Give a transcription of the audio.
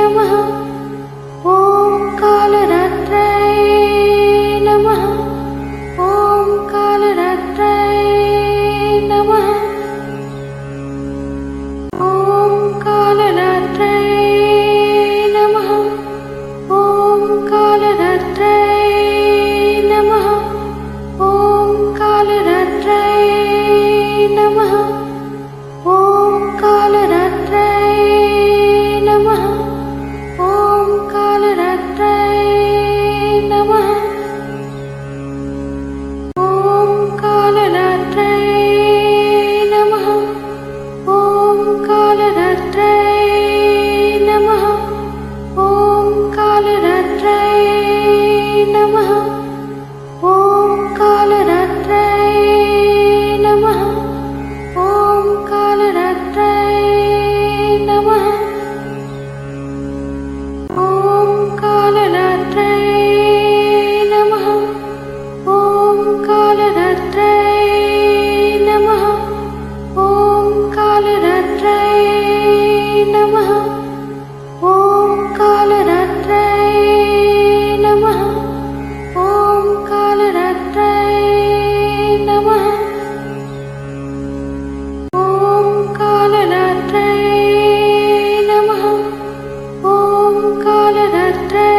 நமः. ஓம் காலராத்திரை நமः. ஓம் காலராத்திரை நமः. ஓம் காலராத்திரை நமः. ஓம் காலராத்திரை நமः. ஓம் காலராத்திரை நமः. ஓம் காலராத்திரை நமः. ஓம் காலராத்திரை நமः. ஓம் காலராத்திரை நமः. ஓம் காலராத்திரை நமः. ஓம் காலராத்திரை நமः. ஓம் காலராத்திரை நமः. ஓம் காலராத்திரை நமः. ஓம் காலராத்திரை நமः. ஓம் காலராத்திரை நமः. ஓம் காலராத்திரை நமः. ஓம் காலராத்திரை நமः. ஓம் காலராத்திரை நமः. ஓம் காலராத்திரை நமः. ஓம் காலராத்திரை